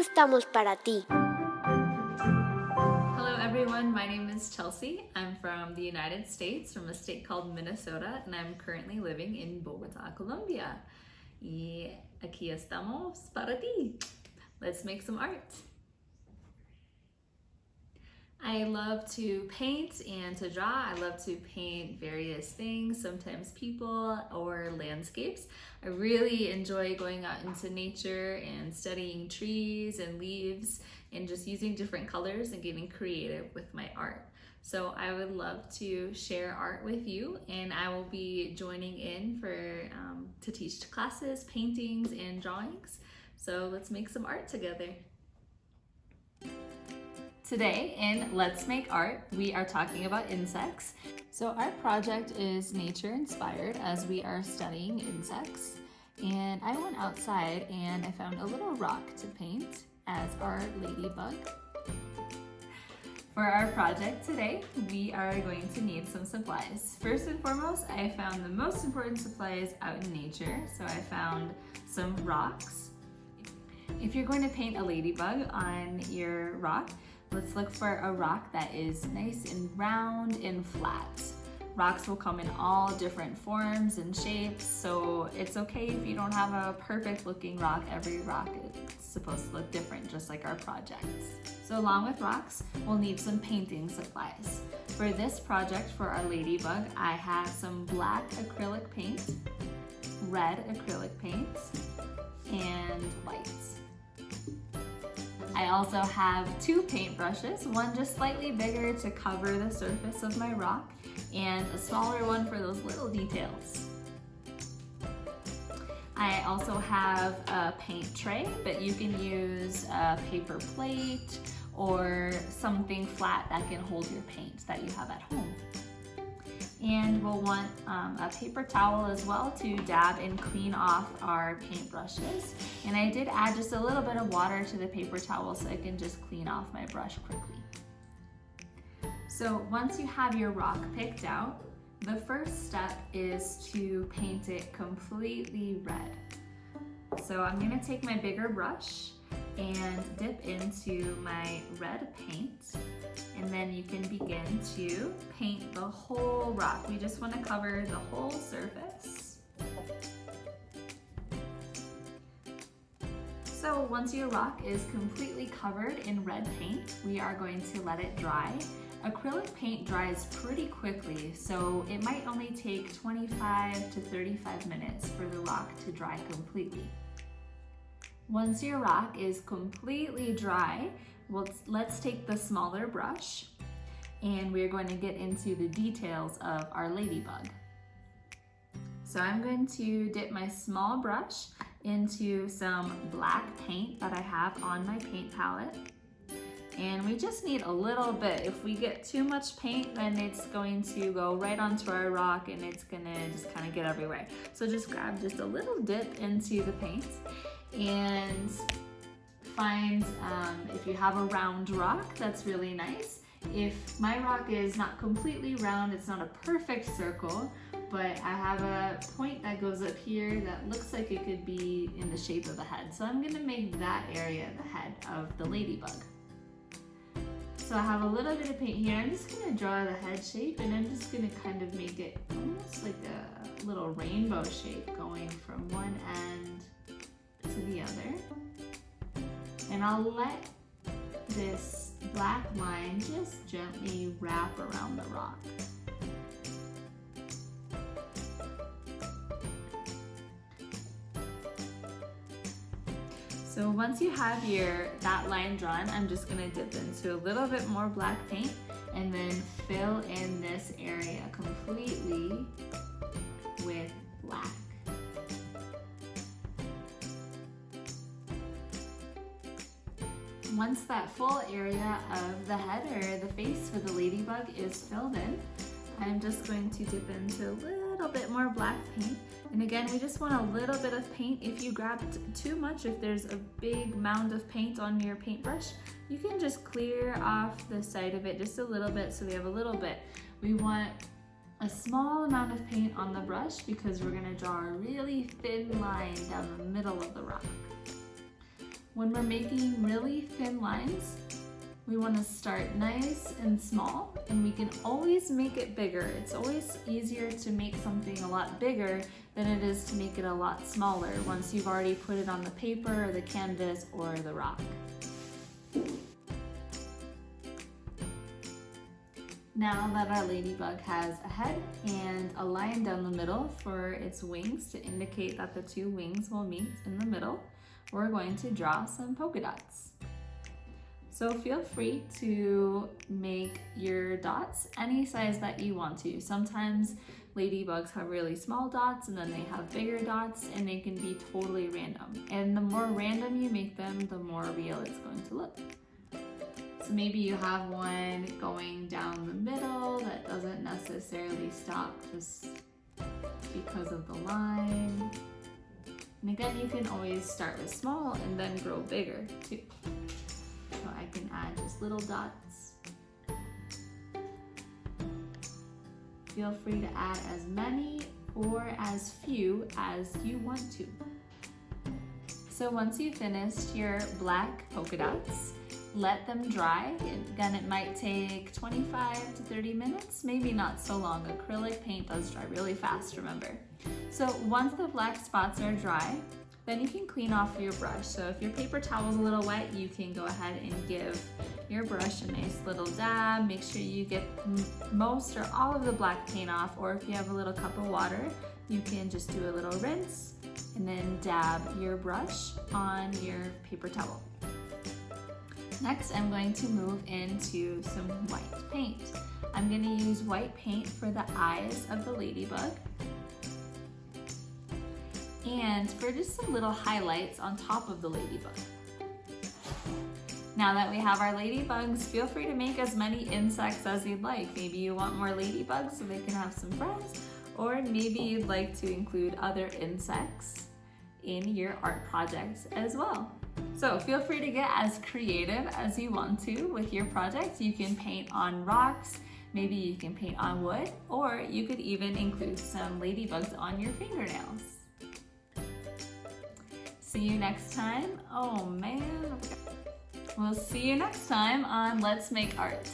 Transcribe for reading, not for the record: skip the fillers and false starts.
estamos para ti. Hello everyone, my name is Chelsey. I'm from the United States, from a state called Minnesota, and I'm currently living in Bogotá, Colombia. Y aquí estamos para ti. Let's make some art. I love to paint and to draw. I love to paint various things, sometimes people or landscapes. I really enjoy going out into nature and studying trees and leaves and just using different colors and getting creative with my art. So I would love to share art with you, and I will be joining in to teach classes, paintings, and drawings. So let's make some art together. Today in Let's Make Art, we are talking about insects. So our project is nature inspired as we are studying insects. And I went outside and I found a little rock to paint as our ladybug. For our project today, we are going to need some supplies. First and foremost, I found the most important supplies out in nature. So I found some rocks. If you're going to paint a ladybug on your rock, let's look for a rock that is nice and round and flat. Rocks will come in all different forms and shapes, so it's okay if you don't have a perfect looking rock. Every rock is supposed to look different, just like our projects. So along with rocks, we'll need some painting supplies. For this project, for our ladybug, I have some black acrylic paint, red acrylic paint, and whites. I also have two paintbrushes, one just slightly bigger to cover the surface of my rock, and a smaller one for those little details. I also have a paint tray, but you can use a paper plate or something flat that can hold your paint that you have at home. And we'll want a paper towel as well to dab and clean off our paintbrushes. And I did add just a little bit of water to the paper towel so I can just clean off my brush quickly. So once you have your rock picked out, the first step is to paint it completely red. So I'm gonna take my bigger brush and dip into my red paint, and then you can begin to paint the whole rock. We just want to cover the whole surface. So once your rock is completely covered in red paint, we are going to let it dry. Acrylic paint dries pretty quickly, so it might only take 25 to 35 minutes for the rock to dry completely. Once your rock is completely dry, let's take the smaller brush and we're going to get into the details of our ladybug. So I'm going to dip my small brush into some black paint that I have on my paint palette. And we just need a little bit. If we get too much paint, then it's going to go right onto our rock and it's gonna just kind of get everywhere. So just grab just a little dip into the paint and find, if you have a round rock, that's really nice. If my rock is not completely round, it's not a perfect circle, but I have a point that goes up here that looks like it could be in the shape of a head. So I'm gonna make that area the head of the ladybug. So I have a little bit of paint here. I'm just gonna draw the head shape, and I'm just gonna kind of make it almost like a little rainbow shape going from one end to the other. And I'll let this black line just gently wrap around the rock. So once you have that line drawn, I'm just gonna dip into a little bit more black paint and then fill in this area completely with black. Once that full area of the head or the face for the ladybug is filled in, I'm just going to dip into a little bit more black paint. And again, we just want a little bit of paint. If you grabbed too much, if there's a big mound of paint on your paintbrush, you can just clear off the side of it just a little bit so we have a little bit. We want a small amount of paint on the brush because we're gonna draw a really thin line down the middle of the rock. When we're making really thin lines, we want to start nice and small, and we can always make it bigger. It's always easier to make something a lot bigger than it is to make it a lot smaller once you've already put it on the paper or the canvas or the rock. Now that our ladybug has a head and a line down the middle for its wings to indicate that the two wings will meet in the middle, we're going to draw some polka dots. So feel free to make your dots any size that you want to. Sometimes ladybugs have really small dots and then they have bigger dots, and they can be totally random. And the more random you make them, the more real it's going to look. So maybe you have one going down the middle that doesn't necessarily stop just because of the line. And again, you can always start with small and then grow bigger too. So I can add just little dots. Feel free to add as many or as few as you want to. So once you've finished your black polka dots, let them dry. Again, it might take 25 to 30 minutes, maybe not so long. Acrylic paint does dry really fast, remember. So once the black spots are dry, then you can clean off your brush. So if your paper towel is a little wet, you can go ahead and give your brush a nice little dab. Make sure you get most or all of the black paint off, or if you have a little cup of water, you can just do a little rinse and then dab your brush on your paper towel. Next, I'm going to move into some white paint. I'm going to use white paint for the eyes of the ladybug, and for just some little highlights on top of the ladybug. Now that we have our ladybugs, feel free to make as many insects as you'd like. Maybe you want more ladybugs so they can have some friends, or maybe you'd like to include other insects in your art projects as well. So feel free to get as creative as you want to with your project. You can paint on rocks, maybe you can paint on wood, or you could even include some ladybugs on your fingernails. See you next time. Oh man. We'll see you next time on Let's Make Art.